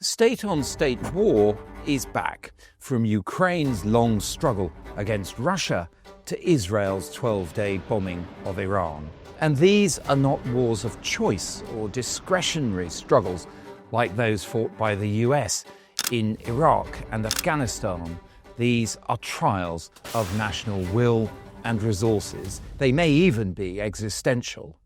State-on-state war is back, from Ukraine's long struggle against Russia to Israel's 12-day bombing of Iran. And these are not wars of choice or discretionary struggles like those fought by the US in Iraq and Afghanistan. These are trials of national will and resources. They may even be existential.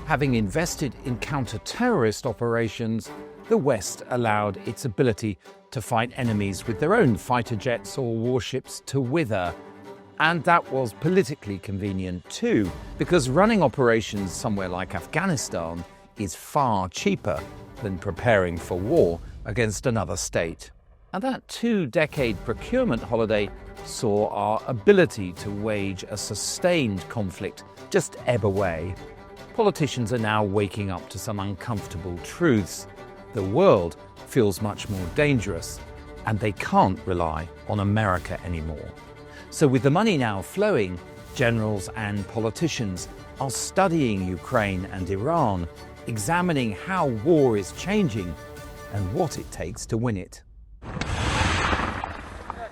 Having invested in counter-terrorist operations, the West allowed its ability to fight enemies with their own fighter jets or warships to wither. And that was politically convenient too, because running operations somewhere like Afghanistan is far cheaper than preparing for war against another state. And that 2-decade procurement holiday saw our ability to wage a sustained conflict just ebb away. Politicians are now waking up to some uncomfortable truths. The world feels much more dangerous, and they can't rely on America anymore. So with the money now flowing, generals and politicians are studying Ukraine and Iran, examining how war is changing and what it takes to win it.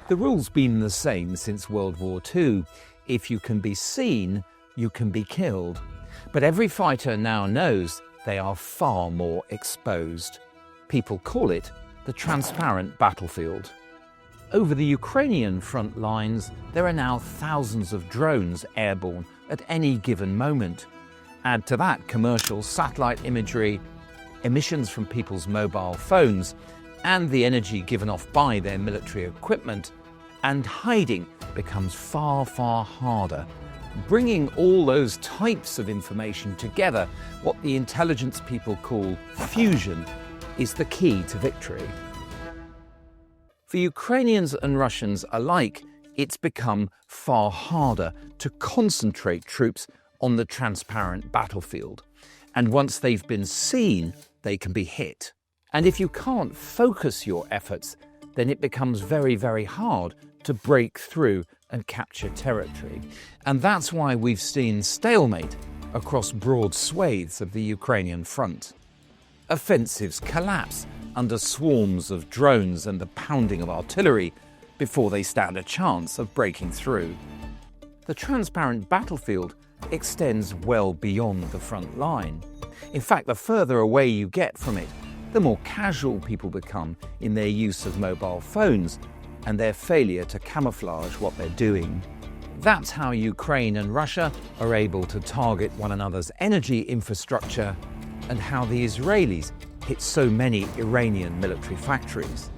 The rule's been the same since World War II. If you can be seen, you can be killed. But every fighter now knows they are far more exposed. People call it the transparent battlefield. Over the Ukrainian front lines, there are now thousands of drones airborne at any given moment. Add to that commercial satellite imagery, emissions from people's mobile phones, and the energy given off by their military equipment, and hiding becomes far, far harder. Bringing all those types of information together, what the intelligence people call fusion, is the key to victory. For Ukrainians and Russians alike, it's become far harder to concentrate troops on the transparent battlefield. And once they've been seen, they can be hit. And if you can't focus your efforts, then it becomes very, very hard to break through and capture territory. And that's why we've seen stalemate across broad swathes of the Ukrainian front. Offensives collapse under swarms of drones and the pounding of artillery before they stand a chance of breaking through. The transparent battlefield extends well beyond the front line. In fact, the further away you get from it, the more casual people become in their use of mobile phones and their failure to camouflage what they're doing. That's how Ukraine and Russia are able to target one another's energy infrastructure, and how the Israelis hit so many Iranian military factories.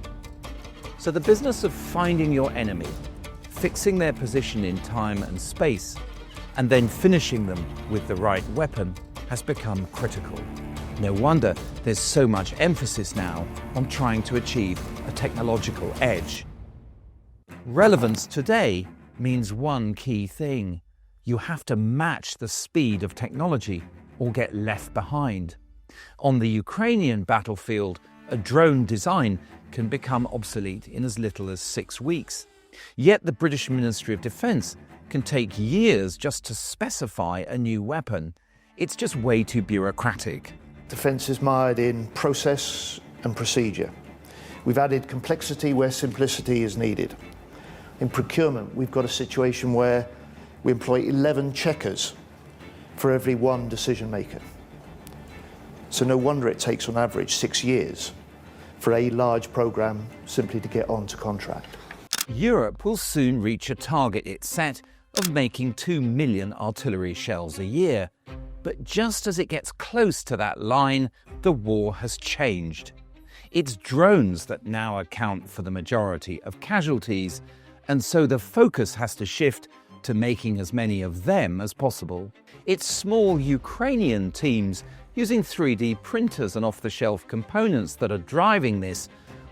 So the business of finding your enemy, fixing their position in time and space, and then finishing them with the right weapon has become critical. No wonder there's so much emphasis now on trying to achieve a technological edge. Relevance today means one key thing. You have to match the speed of technology or get left behind. On the Ukrainian battlefield, a drone design can become obsolete in as little as 6 weeks. Yet the British Ministry of Defence can take years just to specify a new weapon. It's just way too bureaucratic. Defence is mired in process and procedure. We've added complexity where simplicity is needed. In procurement, we've got a situation where we employ 11 checkers for every one decision maker. So no wonder it takes on average 6 years for a large programme simply to get onto contract. Europe will soon reach a target it set of making 2 million artillery shells a year. But just as it gets close to that line, the war has changed. It's drones that now account for the majority of casualties, and so the focus has to shift to making as many of them as possible. It's small Ukrainian teams using 3D printers and off-the-shelf components that are driving this,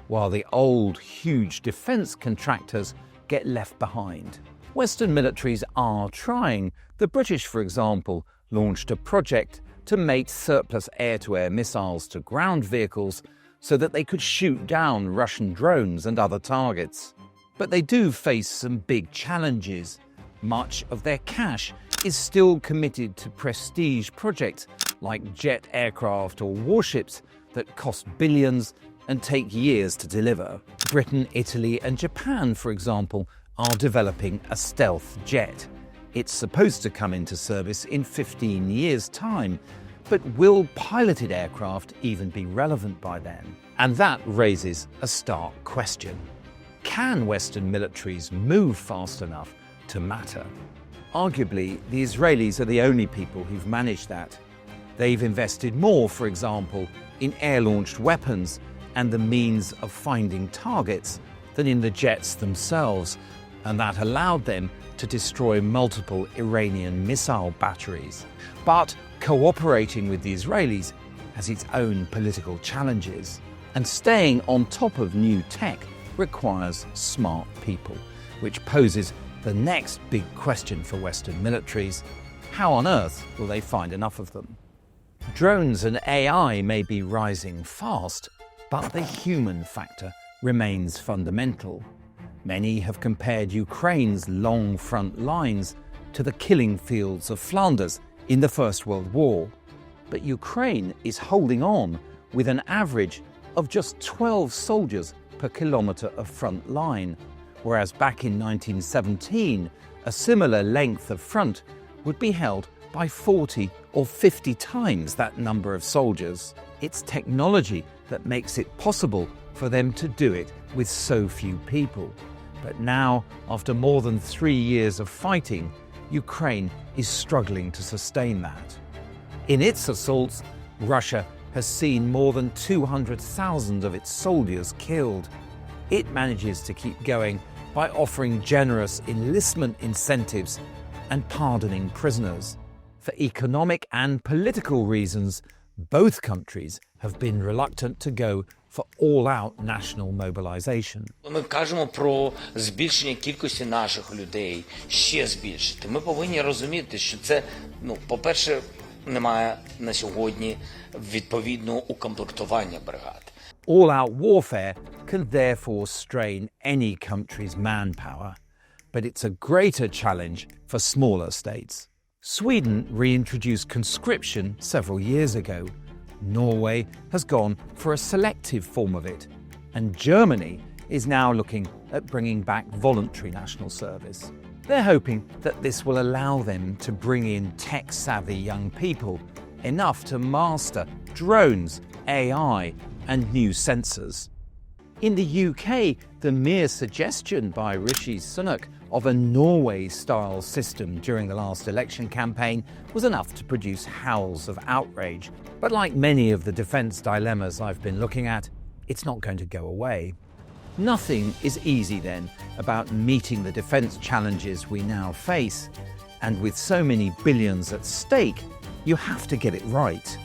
while the old, huge defence contractors get left behind. Western militaries are trying. The British, for example, launched a project to mate surplus air-to-air missiles to ground vehicles so that they could shoot down Russian drones and other targets. But they do face some big challenges. Much of their cash is still committed to prestige projects like jet aircraft or warships that cost billions and take years to deliver. Britain, Italy and Japan, for example, are developing a stealth jet. It's supposed to come into service in 15 years' time, but will piloted aircraft even be relevant by then? And that raises a stark question. Can Western militaries move fast enough to matter? Arguably, the Israelis are the only people who've managed that. They've invested more, for example, in air-launched weapons and the means of finding targets than in the jets themselves, and that allowed them to destroy multiple Iranian missile batteries. But cooperating with the Israelis has its own political challenges, and staying on top of new tech requires smart people, which poses the next big question for Western militaries: how on earth will they find enough of them? Drones and AI may be rising fast, but the human factor remains fundamental. Many have compared Ukraine's long front lines to the killing fields of Flanders in the First World War. But Ukraine is holding on with an average of just 12 soldiers per kilometre of front line, whereas back in 1917, a similar length of front would be held by 40 or 50 times that number of soldiers. It's technology that makes it possible for them to do it with so few people. But now, after more than 3 years of fighting, Ukraine is struggling to sustain that. In its assaults, Russia has seen more than 200,000 of its soldiers killed. It manages to keep going by offering generous enlistment incentives and pardoning prisoners. For economic and political reasons, both countries have been reluctant to go for all-out national mobilization. Ми кажемо про збільшення кількості наших людей, ще збільшити. Ми повинні розуміти, що це, по-перше, немає на сьогодні відповідного укомплектування бригад. All-out warfare can therefore strain any country's manpower, but it's a greater challenge for smaller states. Sweden reintroduced conscription several years ago. Norway has gone for a selective form of it, and Germany is now looking at bringing back voluntary national service. They're hoping that this will allow them to bring in tech-savvy young people, enough to master drones, AI, and new sensors. In the UK, the mere suggestion by Rishi Sunak of a Norway-style system during the last election campaign was enough to produce howls of outrage. But like many of the defence dilemmas I've been looking at, it's not going to go away. Nothing is easy then about meeting the defence challenges we now face. And with so many billions at stake, you have to get it right.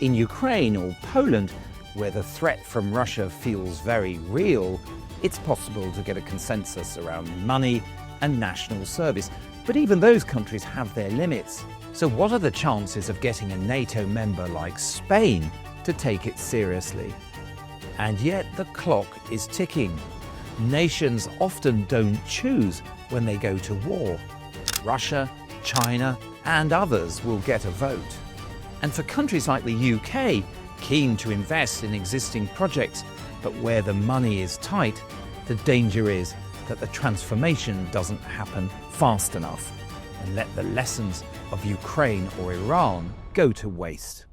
In Ukraine or Poland, where the threat from Russia feels very real, it's possible to get a consensus around money and national service. But even those countries have their limits. So what are the chances of getting a NATO member like Spain to take it seriously? And yet the clock is ticking. Nations often don't choose when they go to war. Russia, China, and others will get a vote. And for countries like the UK, keen to invest in existing projects, but where the money is tight, the danger is that the transformation doesn't happen fast enough and let the lessons of Ukraine or Iran go to waste.